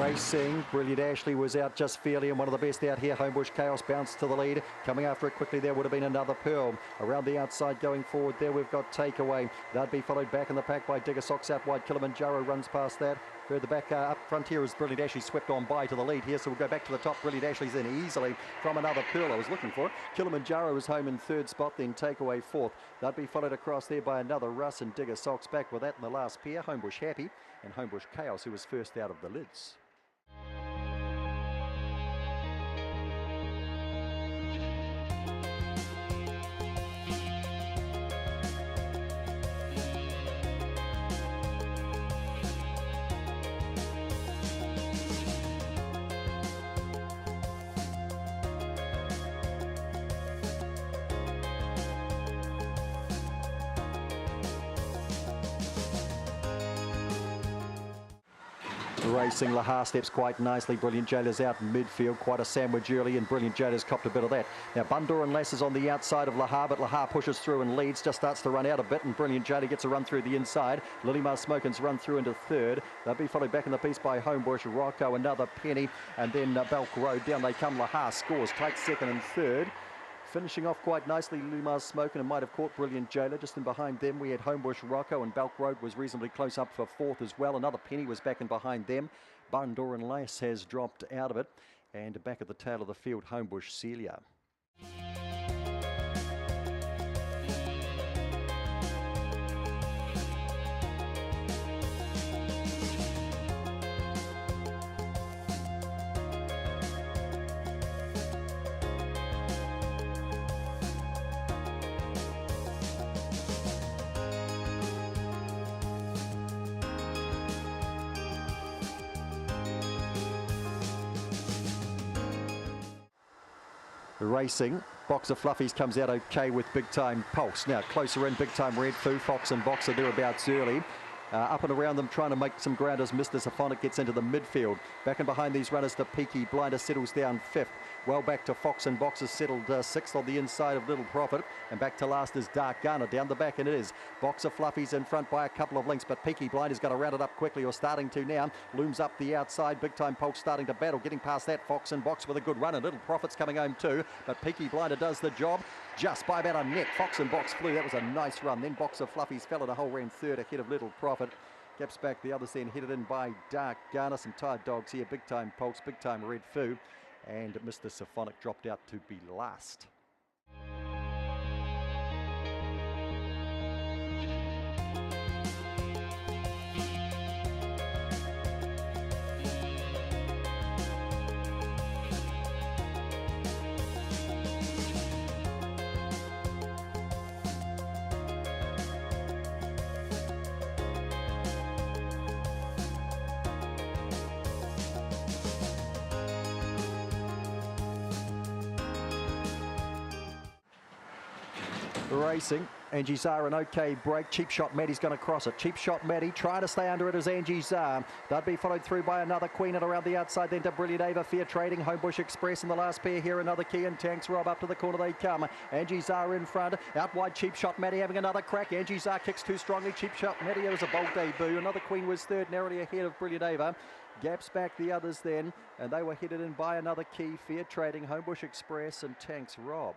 Racing, Brilliant Ashley was out just fairly, and one of the best out here. Homebush Chaos bounced to the lead. Coming after it quickly there would have been Another Pearl. Around the outside going forward there we've got Takeaway. They'd be followed back in the pack by Digger Socks out wide. Kilimanjaro runs past that. Further back up front here is Brilliant Ashley, swept on by to the lead here, so we'll go back to the top. Brilliant Ashley's in easily from Another Pearl I was looking for. Kilimanjaro is home in third spot, then Takeaway fourth. They'd be followed across there by Another Russ and Digger Socks back with that in the last pair. Homebush Happy and Homebush Chaos, who was first out of the lids. Racing Lahar steps quite nicely. Brilliant Jailer's out in midfield. Quite a sandwich early, and Brilliant Jailer's copped a bit of that. Now Bundoor and Lass is on the outside of Lahar, but Lahar pushes through and leads. Just starts to run out a bit, and Brilliant Jailer gets a run through the inside. Lilymar Smokin's run through into third. They'll be followed back in the piece by Homebush, Rocco, Another Penny, and then Belk Road. Down they come. Lahar scores tight second and third. Finishing off quite nicely, Lilymar Smokin, and might have caught Brilliant Jailer. Just in behind them, we had Homebush, Rocco, and Belk Road was reasonably close up for fourth as well. Another Penny was back in behind them. Bundoor and Lass has dropped out of it. And back at the tail of the field, Homebush Celia. Racing, Box of Fluffies comes out okay with Big Time Pulse. Now closer in, Big Time Red Foo, Fox and Boxer thereabouts early. Up and around them trying to make some ground as Mr. Symphonic gets into the midfield. Back and behind these runners, the Peaky Blinder settles down fifth. Well back to Fox and Boxer settled sixth on the inside of Little Profit. And back to last is Dark Garner. Down the back and it is Boxer Fluffies in front by a couple of lengths, but Peaky Blinder's got to round it up quickly, or starting to now. Looms up the outside, Big Time Pulse starting to battle. Getting past that, Fox and Box with a good run, and Little Profit's coming home too. But Peaky Blinder does the job just by about a neck. Fox and Box flew. That was a nice run. Then Boxer Fluffies fell in a hole, ran third ahead of Little Profit. Gaps back, the others then headed in by Dark Garner. Some tired dogs here, Big Time Pulse, Big Time Red Foo, and Mr. Symphonic dropped out to be last. Racing, Angie Zar an okay break. Cheap Shot Maddie's going to cross it. Cheap Shot Maddie trying to stay under it as Angie Zar. They'd be followed through by Another Queen, and around the outside then to Brilliant Ava, Fair Trading, Homebush Express in the last pair here. Another Key and Tanks Rob up to the corner they come. Angie Zar in front, out wide Cheap Shot Maddie having another crack. Angie Zar kicks too strongly. Cheap Shot Maddie, it was a bold debut. Another Queen was third, narrowly ahead of Brilliant Ava. Gaps back the others then, and they were headed in by Another Key, Fair Trading, Homebush Express and Tanks Rob.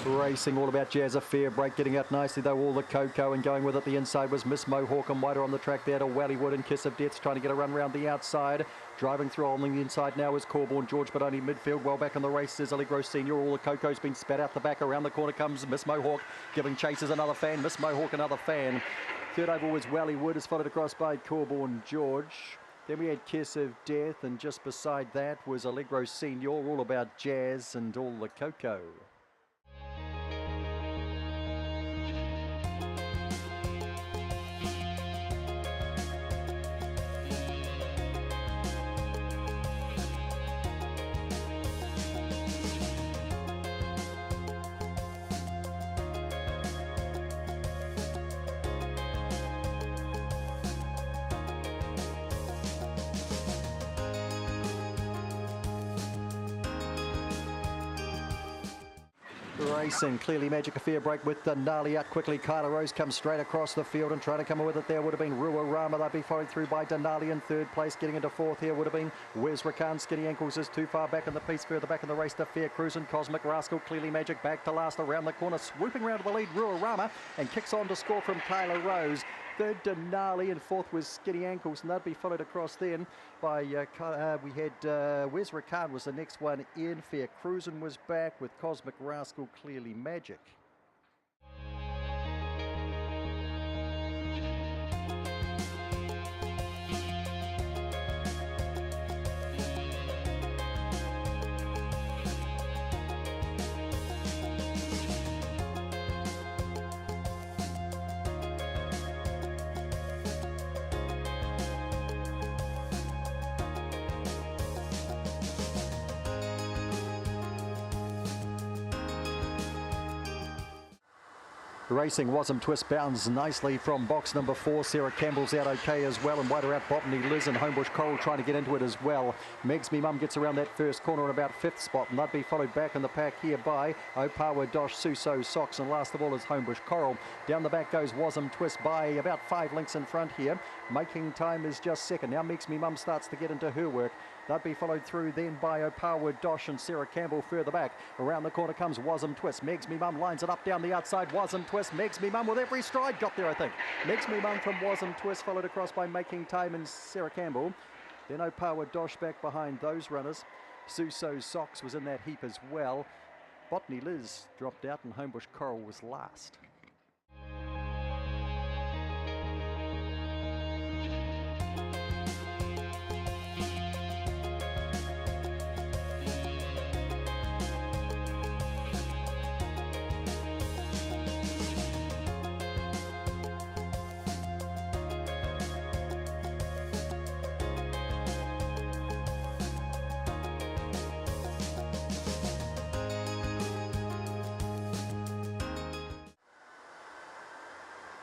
Racing, All About Jazz, a fair break, getting out nicely though, all the Coco, and going with it the inside was Miss Mohawk, and wider on the track there to Wallywood and Kiss of Death's trying to get a run round the outside. Driving through on the inside now is Corborn George, but only midfield. Well back on the race is Allegro Senior. All the Coco's been spat out the back. Around the corner comes Miss Mohawk, giving chases another fan. Miss Mohawk another fan. Third over was Wallywood, is followed across by Corborn George. Then we had Kiss of Death, and just beside that was Allegro Senior, All About Jazz and all the Coco. Racing, Clearly Magic, a fair break with Denali out quickly. Kyla Rose comes straight across the field and trying to come in with it there would have been Rua Rama. They'll be followed through by Denali in third place. Getting into fourth here would have been Wes Rakan. Skinny Ankles is too far back in the piece. Further back in the race to Fair Cruisin'. Cosmic Rascal, Clearly Magic back to last around the corner. Swooping round to the lead, Rua Rama, and kicks on to score from Kyla Rose. Third, Denali, and fourth was Skinny Ankles, and they'd be followed across then by, we had Wes Rakan was the next one in. Fair Cruisin' was back with Cosmic Rascal, Clearly Magic. Racing Wasm Twist bounds nicely from box number 4. Sarah Campbell's out okay as well, and wider out Botany Liz and Homebush Coral trying to get into it as well. Megs Me Mum gets around that first corner in about 5th spot, and they'd be followed back in the pack here by Opawa Dosh, Suso Socks, and last of all is Homebush Coral. Down the back goes Wasm Twist by about 5 lengths in front here. Making Time is just second. Now Megs Me Mum starts to get into her work. They'd be followed through then by Opawa Dosh and Sarah Campbell further back. Around the corner comes Wasm Twist. Megs Me Mum lines it up down the outside. Wasm Twist, Megs Me Mum with every stride. Got there, I think. Megs Me Mum from Wasm Twist, followed across by Making Time and Sarah Campbell. Then Opawa Dosh back behind those runners. Suso Socks was in that heap as well. Botany Liz dropped out and Homebush Coral was last.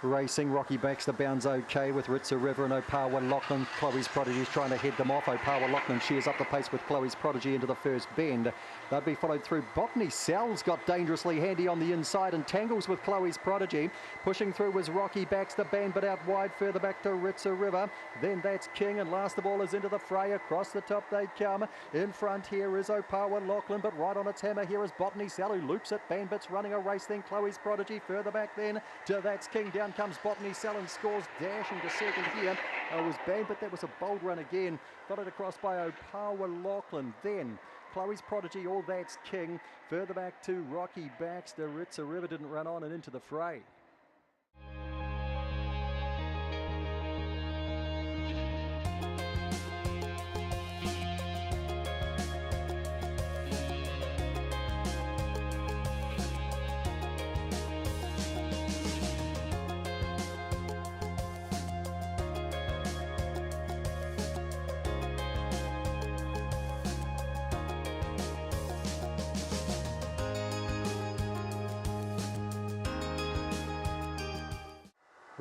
Racing, Rocky Baxter bounds okay with Ritza River and Opawa Lachlan. Chloe's Prodigy is trying to head them off. Opawa Lachlan shears up the pace with Chloe's Prodigy into the first bend. They'd be followed through. Botany Sal's got dangerously handy on the inside and tangles with Chloe's Prodigy. Pushing through was Rocky Baxter, band but out wide, further back to Ritza River. Then that's King, and last of all is into the fray. Across the top they come. In front here is Opawa Lachlan, but right on its hammer here is Botany Sal, who loops it. Bandit's running a race, then Chloe's Prodigy further back then to That's King. Down comes Botany Sal and scores, dashing to second here. Was Bandit, that was a bold run again. Followed across by Opawa Lachlan. Then Chloe's Prodigy, All That's King. Further back to Rocky Baxter. Ritza River didn't run on and into the fray.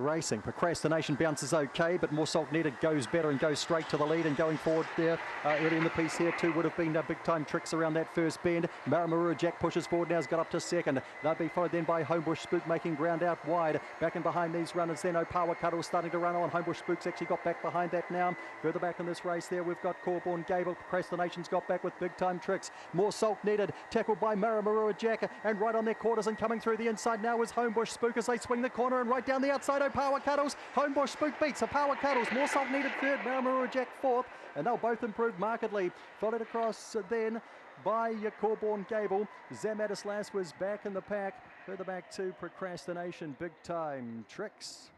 Racing, Procrastination bounces okay, but More Salt Needed goes better and goes straight to the lead. And going forward there, early in the piece here too, would have been big time tricks around that first bend. Maramarua Jack pushes forward, now has got up to second. They'll be followed then by Homebush Spook making ground out wide. Back and behind these runners then Opawa Cuddle starting to run on. Homebush Spook's actually got back behind that now. Further back in this race there, we've got Corborn Gable. Procrastination's got back with big time tricks. More Salt Needed, tackled by Maramarua Jack, and right on their quarters and coming through the inside now is Homebush Spook as they swing the corner, and right down the outside Opawa Cuddles. Homebush Spook beats Opawa Cuddles. More Salt Needed third, Maramarua Jack fourth, and they'll both improve markedly. Followed across then by Corborn Gable. Zamatis Lass was back in the pack. Further back to Procrastination, big time tricks.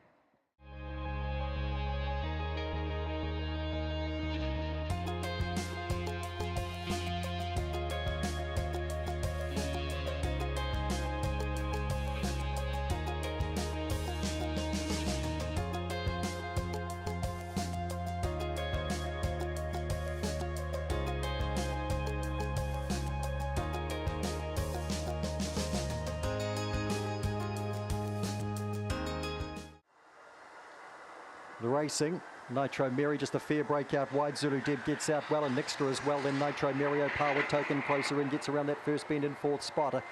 The racing, Nitro Mary just a fair break out wide. Zulu Deb gets out well and Nixtra as well. Then Nitro Mary, Opawa Token closer in, gets around that first bend in fourth spot.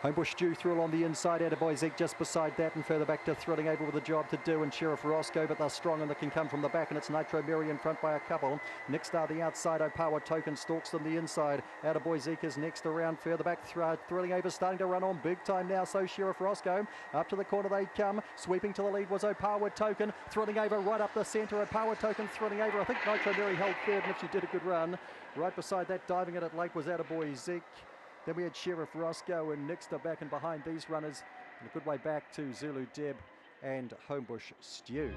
Homebush Stew through along the inside, Attaboy Zeke just beside that, and further back to Thrilling Ava with a job to do, and Sheriff Roscoe, but they're strong and they can come from the back, and it's Nitro Mary in front by a couple. Next are the outside, Opawa Token stalks them the inside. Attaboy Zeke is next around, further back, Thrilling Ava starting to run on big time now, so Sheriff Roscoe. Up to the corner they come, sweeping to the lead was Opawa Token. Thrilling Ava right up the centre, Opawa Token, Thrilling Ava. I think Nitro Mary held third, and if she did a good run. Right beside that, diving at it late was Attaboy Zeke. Then we had Sheriff Roscoe, and next are back and behind these runners, and a good way back to Zulu Deb and Homebush Stew.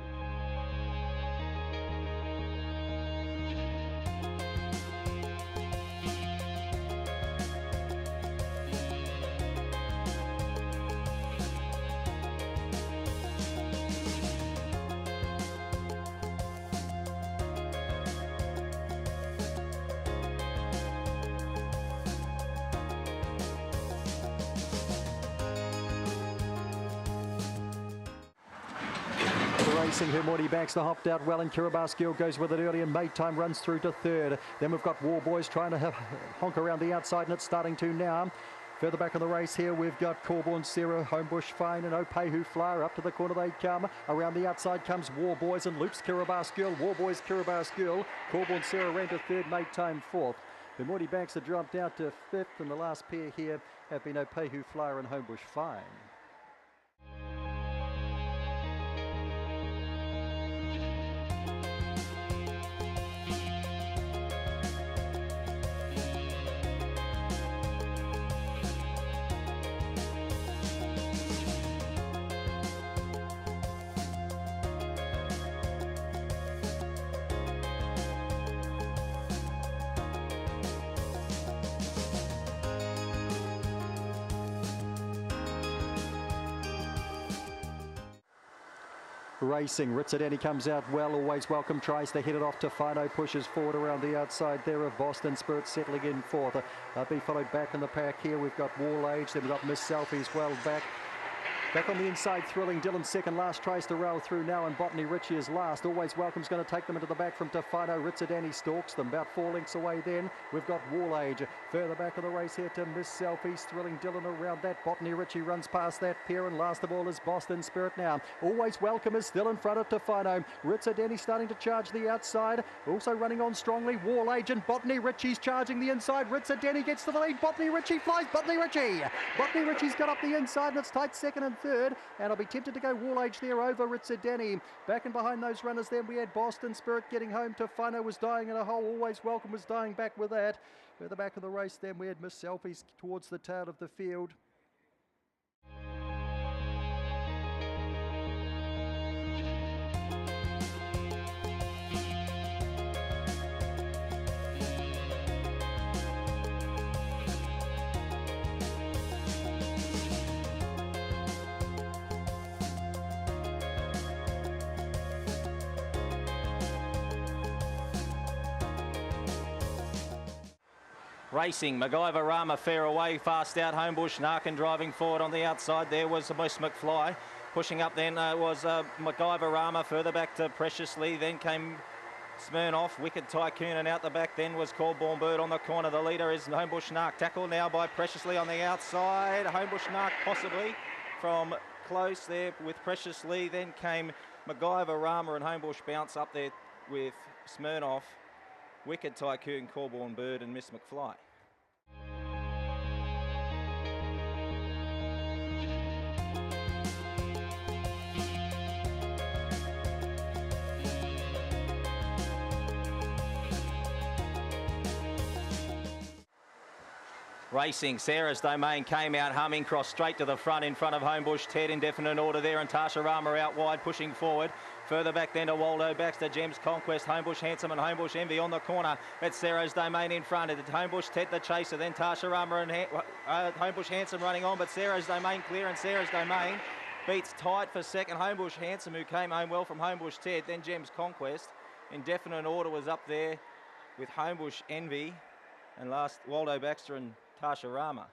Racing, her Morty Baxter hopped out well, and Kiribati Girl goes with it early, and Made Time runs through to third. Then we've got War Boys trying to honk around the outside, and it's starting to now. Further back in the race here, we've got Corborn Sarah, Homebush Fine, and Opehu Flyer. Up to the corner they come. Around the outside comes War Boys and loops Kiribati Girl. War Boys, Kiribati Girl. Corborn Sarah ran to third, Made Time fourth. The Morty Baxter dropped out to fifth, and the last pair here have been Opehu Flyer and Homebush Fine. Racing, Ritzadeni comes out well, always welcome, tries to hit it off to Fino, pushes forward around the outside there of Boston Spirit settling in fourth. Be followed back in the pack here, we've got Wall Age, then we've got Miss Selfies well back. Back on the inside, Thrilling Dylan second last, tries to rail through now, and Botany Richie is last. Always Welcome's going to take them into the back from Tofino. Ritzadani stalks them, about 4 lengths away then. We've got Wall Age. Further back of the race here to Miss Selfies, Thrilling Dylan around that. Botany Richie runs past that pair, and last of all is Boston Spirit now. Always Welcome is still in front of Tofino. Ritzadani starting to charge the outside. Also running on strongly, Wall Age, and Botany Richie's charging the inside. Ritzadani gets to the lead. Botany Richie flies. Botany Richie. Botany Richie's got up the inside, and it's tight second and third, and I'll be tempted to go Wall Age there over Ritzadeni. Back and behind those runners then we had Boston Spirit getting home. Tofino was dying in a hole. Always Welcome was dying back with that. Further back of the race then we had Miss Selfies towards the tail of the field. Racing, MacGyver Rama fair away, fast out, Homebush Narkin driving forward on the outside. There was Miss McFly. Pushing up then was MacGyver Rama, further back to Preciously. Then came Smirnoff, Wicked Tycoon, and out the back then was Corborn Bird on the corner. The leader is Homebush Nark. Tackled now by Preciously on the outside. Homebush Nark possibly from close there with Preciously. Then came MacGyver Rama, and Homebush bounce up there with Smirnoff, Wicked Tycoon, Corborn Bird, and Miss McFly. Racing, Sarah's Domain came out humming, crossed straight to the front in front of Homebush Ted, indefinite order there, and Tasha Rama out wide, pushing forward. Further back then to Waldo Baxter, Gems Conquest, Homebush Handsome and Homebush Envy on the corner. It's Sarah's Domain in front. It's Homebush Ted the chaser, then Tasha Rama and Homebush Handsome running on, but Sarah's Domain clear, and Sarah's Domain beats tight for second. Homebush Handsome, who came home well from Homebush Ted, then Gems Conquest. Indefinite order was up there with Homebush Envy, and last Waldo Baxter and Tasha Rama.